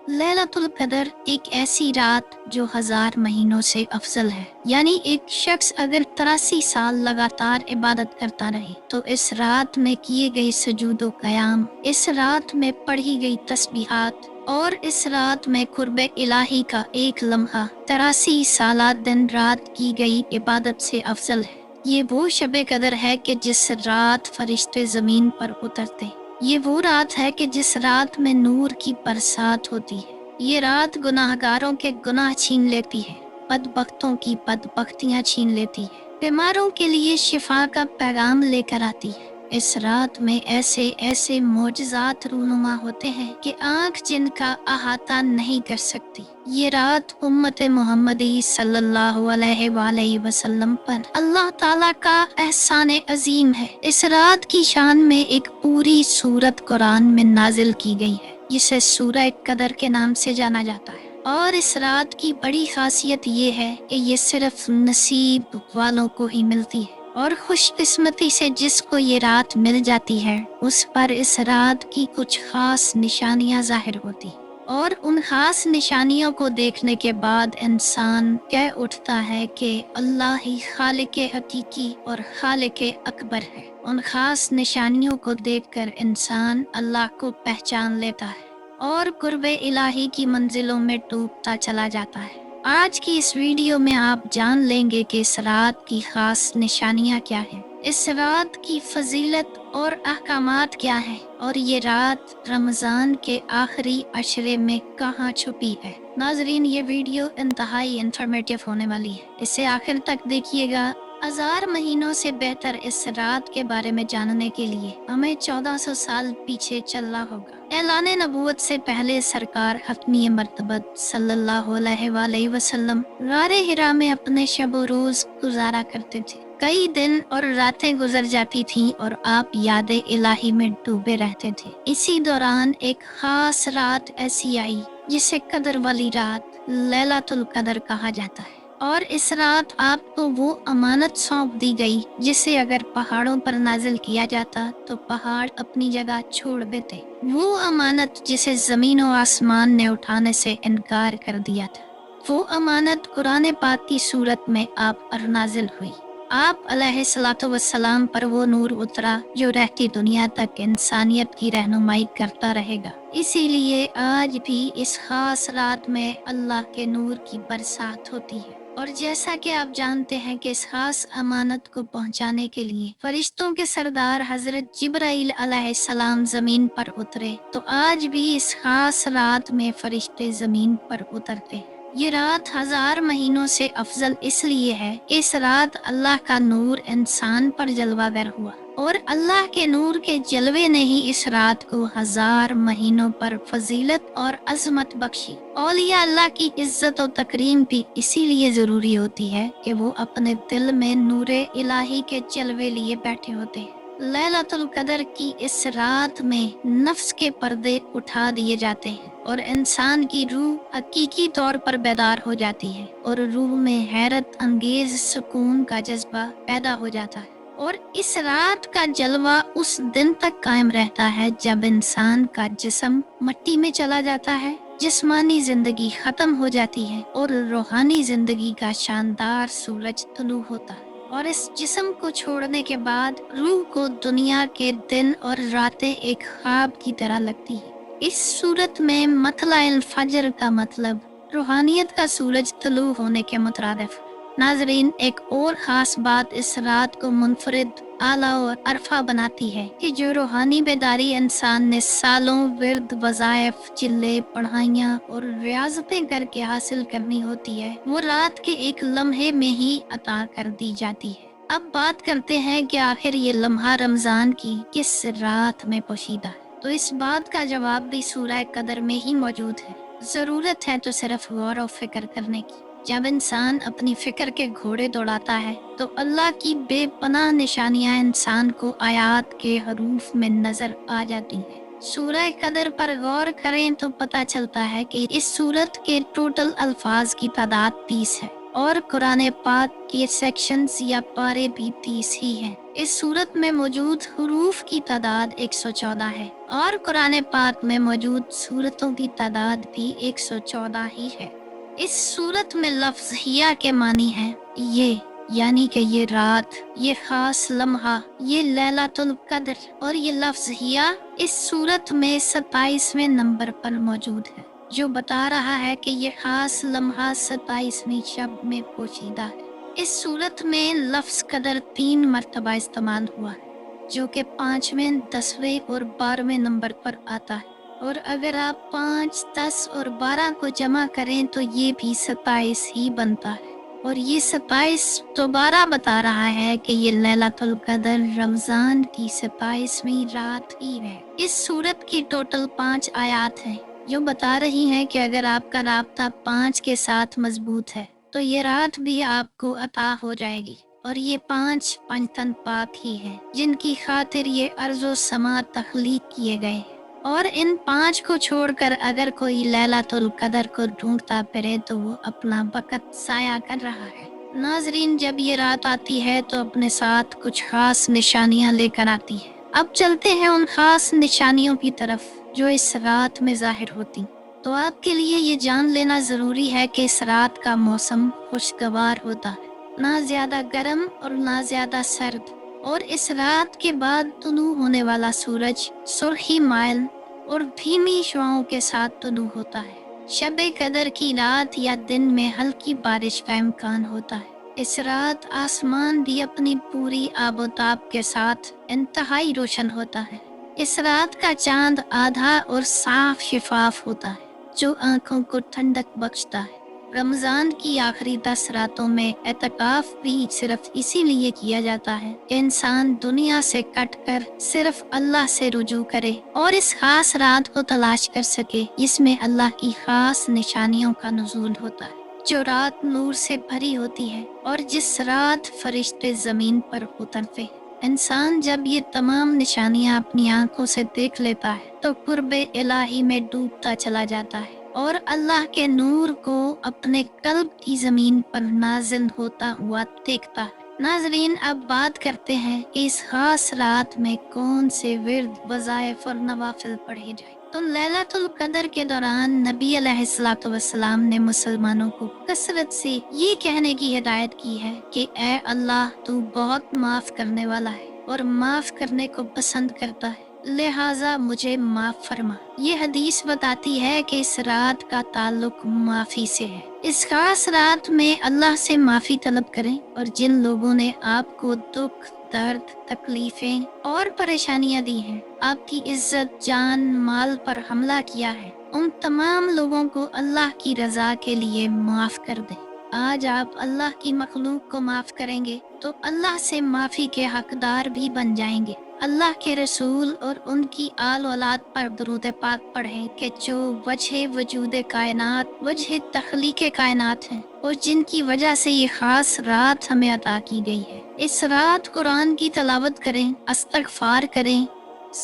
लैलतुल कदर एक ऐसी रात जो 1000 महीनों से अफजल है। यानी एक शख्स अगर 83 साल लगातार इबादत करता रहे तो इस रात में किए गए सजूदो कयाम, इस रात में पढ़ी गई तस्बीहात और इस रात में कुर्बे इलाही का एक लम्हा 83 साल दिन रात की गई इबादत से अफजल है। ये वो शबे कदर है कि जिस रात फरिश्ते जमीन पर उतरते, ये वो रात है कि जिस रात में नूर की बरसात होती है। ये रात गुनाहगारों के गुनाह छीन लेती है, बदबख्तों की बदबख्तियां छीन लेती है, बीमारों के लिए शिफा का पैगाम लेकर आती है। इस रात में ऐसे ऐसे मोजज़ात रूनुमा होते हैं कि आँख जिनका अहाता नहीं कर सकती। ये रात उम्मत मोहम्मदी सल्लल्लाहु अलैहि वसल्लम पर अल्लाह ताला का एहसान अजीम है। इस रात की शान में एक पूरी सूरत कुरान में नाजिल की गई है, जिसे सूरह कदर के नाम से जाना जाता है। और इस रात की बड़ी खासियत ये है कि ये सिर्फ नसीब वालों को ही मिलती है और खुशकिस्मती से जिसको ये रात मिल जाती है उस पर इस रात की कुछ खास निशानियां जाहिर होती और उन खास निशानियों को देखने के बाद इंसान कह उठता है कि अल्लाह ही खालिक हकीकी और खालिक अकबर है। उन खास निशानियों को देखकर इंसान अल्लाह को पहचान लेता है और कुर्बे इलाही की मंजिलों में डूबता चला जाता है। आज की इस वीडियो में आप जान लेंगे कि इस रात की खास निशानियां क्या हैं, इस रात की फजीलत और अहकामात क्या हैं और ये रात रमजान के आखिरी अशरे में कहाँ छुपी है। नाजरीन, ये वीडियो इंतहाई इंफॉर्मेटिव होने वाली है, इसे आखिर तक देखिएगा। 1000 महीनों से बेहतर इस रात के बारे में जानने के लिए हमें 1400 साल पीछे चलना होगा। ऐलान नबूवत से पहले सरकार हतमी मर्तबत सल्लल्लाहु अलैहि वसल्लम गारे हिरा में अपने शब रोज गुजारा करते थे। कई दिन और रातें गुजर जाती थीं और आप यादे इलाही में डूबे रहते थे। इसी दौरान एक खास रात ऐसी आई जिसे कदर वाली रात लैलतुल कदर कहा जाता है। और इस रात आपको वो अमानत सौंप दी गई जिसे अगर पहाड़ों पर नाजिल किया जाता तो पहाड़ अपनी जगह छोड़ देते। वो अमानत जिसे जमीन और आसमान ने उठाने से इनकार कर दिया था। वो अमानत कुरान पाक की सूरत में आप पर नाजिल हुई। आप अलैहिस्सलातु वस्सलाम पर वो नूर उतरा जो रहती दुनिया तक इंसानियत की रहनुमाई करता रहेगा। इसीलिए आज भी इस खास रात में अल्लाह के नूर की बरसात होती है। और जैसा कि आप जानते हैं कि इस खास अमानत को पहुंचाने के लिए फरिश्तों के सरदार हजरत जिब्राइल अलैहिस्सलाम जमीन पर उतरे, तो आज भी इस खास रात में फरिश्ते जमीन पर उतरते हैं। ये रात 1000 महीनों से अफजल इसलिए है, इस रात अल्लाह का नूर इंसान पर जलवागर हुआ और अल्लाह के नूर के जलवे ने ही इस रात को 1000 महीनों पर फजीलत और अजमत बख्शी। औलिया अल्लाह की इज्जत और तकरीम भी इसीलिए जरूरी होती है कि वो अपने दिल में नूरे इलाही के जलवे लिए बैठे होते हैं। लैलतुल कदर की इस रात में नफ्स के पर्दे उठा दिए जाते हैं और इंसान की रूह हकीकी तौर पर बेदार हो जाती है और रूह में हैरत अंगेज सुकून का जज्बा पैदा हो जाता है। और इस रात का जलवा उस दिन तक कायम रहता है जब इंसान का जिस्म मिट्टी में चला जाता है, जिस्मानी जिंदगी खत्म हो जाती है और रूहानी जिंदगी का शानदार सूरज तुलू होता है। और इस जिस्म को छोड़ने के बाद रूह को दुनिया के दिन और रातें एक ख्वाब की तरह लगती है। इस सूरत में मतलाइल फजर का मतलब रूहानियत का सूरज तुलू होने के मुतरादिफ। नाजरीन, एक और खास बात इस रात को मुनफरिद, आला और अरफा बनाती है कि जो रूहानी बेदारी इंसान ने सालों विर्द, वज़ाइफ, चिल्ले, पढ़ाइयाँ और रियाजतें करके हासिल करनी होती है, वो रात के एक लम्हे में ही अता कर दी जाती है। अब बात करते हैं कि आखिर ये लम्हा रमजान की किस रात में पोशीदा है। तो इस बात का जवाब भी सूरह कदर में ही मौजूद है। जरूरत है तो सिर्फ गौर और फिक्र करने की। जब इंसान अपनी फिक्र के घोड़े दौड़ाता है तो अल्लाह की बेपनाह निशानियां इंसान को आयात के हरूफ में नजर आ जाती हैं। सूरह कदर पर गौर करें तो पता चलता है कि इस सूरत के टोटल अल्फाज की तादाद 30 है और कुरान पाक के सेक्शंस या पारे भी 30 ही हैं। इस सूरत में मौजूद हुरूफ की तादाद 114 है और कुरान पाक में मौजूद सूरतों की तादाद भी 114 ही है। इस सूरत में लफ्ज़ हिया के मानी है ये, यानी कि ये रात, ये खास लम्हा, ये लैलातुल कद्र, और ये लफ्ज़ हिया इस सूरत में 27वें नंबर पर मौजूद है, जो बता रहा है कि ये खास लम्हा 27वीं शब में पोशीदा है। इस सूरत में लफ्ज़ कदर 3 मरतबा इस्तेमाल हुआ है, जो कि 5वें, 10वें और 12वें नंबर पर आता है। और अगर आप 5, 10 और 12 को जमा करें तो ये भी 27 ही बनता है। और ये 27 दोबारा बता रहा है कि ये लैलातुल कदर रमजान की 27वीं रात ही है। इस सूरत की टोटल 5 आयात हैं, जो बता रही हैं कि अगर आपका राब्ता 5 के साथ मजबूत है तो ये रात भी आपको अता हो जाएगी। और ये 5 पंचतन पाक ही हैं, जिनकी खातिर ये अर्ज़ो समा तख्लीक किए गए हैं। और इन 5 को छोड़कर अगर कोई लैलातुल कदर को ढूंढता फिरे तो वो अपना वक़्त ज़ाया कर रहा है। नाज़रीन, जब ये रात आती है तो अपने साथ कुछ खास निशानियां लेकर आती है। अब चलते हैं उन खास निशानियों की तरफ जो इस रात में ज़ाहिर होती। तो आपके लिए ये जान लेना ज़रूरी है कि इस रात का मौसम खुशगवार होता है, ना ज़्यादा गर्म और ना ज़्यादा सर्द। और इस रात के बाद तुलू होने वाला सूरज सुर्खी माइल और धीमी शुआओं के साथ तुलू होता है। शब-ए कदर की रात या दिन में हल्की बारिश का इम्कान होता है। इस रात आसमान भी अपनी पूरी आबोताब के साथ इंतहाई रोशन होता है। इस रात का चांद आधा और साफ शिफाफ होता है, जो आंखों को ठंडक बख्शता है। रमजान की आखिरी 10 रातों में एतकाफ भी सिर्फ इसीलिए किया जाता है कि इंसान दुनिया से कटकर सिर्फ अल्लाह से रुजू करे और इस खास रात को तलाश कर सके, जिसमें अल्लाह की खास निशानियों का नुज़ूल होता है, जो रात नूर से भरी होती है और जिस रात फरिश्ते जमीन पर उतरते हैं। इंसान जब ये तमाम निशानियां अपनी आंखों से देख लेता है तो कुर्बे इलाही में डूबता चला जाता है और अल्लाह के नूर को अपने कल्ब की जमीन पर नाजिल होता हुआ देखता है। नाजरीन, अब बात करते हैं कि इस खास रात में कौन से विर्द, वज़ाइफ और नवाफिल पढ़े जाए। तो लैलातुल कदर के दौरान नबी अलैहिस्सलातु वस्सलाम ने मुसलमानों को कसरत से ये कहने की हिदायत की है कि ए अल्लाह, तू बहुत माफ करने वाला है और माफ करने को पसंद करता है, लिहाजा मुझे माफ फरमा। ये हदीस बताती है कि इस रात का ताल्लुक माफी से है। इस खास रात में अल्लाह से माफी तलब करें और जिन लोगों ने आपको दुख, दर्द, तकलीफें और परेशानियां दी हैं, आपकी इज्जत, जान, माल पर हमला किया है, उन तमाम लोगों को अल्लाह की रजा के लिए माफ कर दें। आज आप अल्लाह की मखलूक को माफ करेंगे तो अल्लाह से माफी के हकदार भी बन जाएंगे। अल्लाह के रसूल और उनकी आल औलाद पर दुरूद पाक पढ़ें कि जो वजह वजूद कायनात, वजह तख्लीक कायनात हैं और जिनकी वजह से ये खास रात हमें अता की गई है। इस रात कुरान की तलावत करें, इस्तग़फ़ार करें,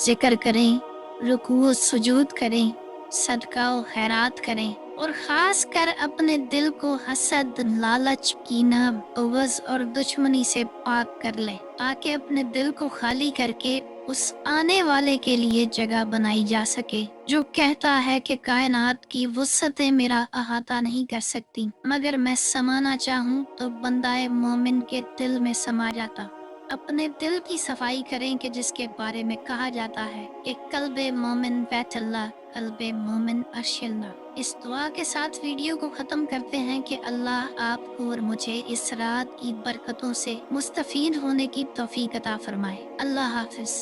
जिक्र करें, रुकू सुजूद करें, सदका और खैरात करें और खास कर अपने दिल को हसद, लालच, कीना, बुग़्ज़ और दुश्मनी से पाक कर लें, ताकि अपने दिल को खाली करके उस आने वाले के लिए जगह बनाई जा सके जो कहता है कि कायनात की वुसअतें मेरा अहाता नहीं कर सकती, मगर मैं समाना चाहूँ तो बंदाए मोमिन के दिल में समा जाता। अपने दिल की सफाई करें कि जिसके बारे में कहा जाता है कि कल्बे मोमिन बैतुल्लाह, कल्बे मोमिन अर्शिल्लाह। इस दुआ के साथ वीडियो को ख़त्म करते हैं कि अल्लाह आपको और मुझे इस रात की बरकतों से मुस्तफ़ीद होने की तौफीक अता फरमाए। अल्लाह हाफ़िज़।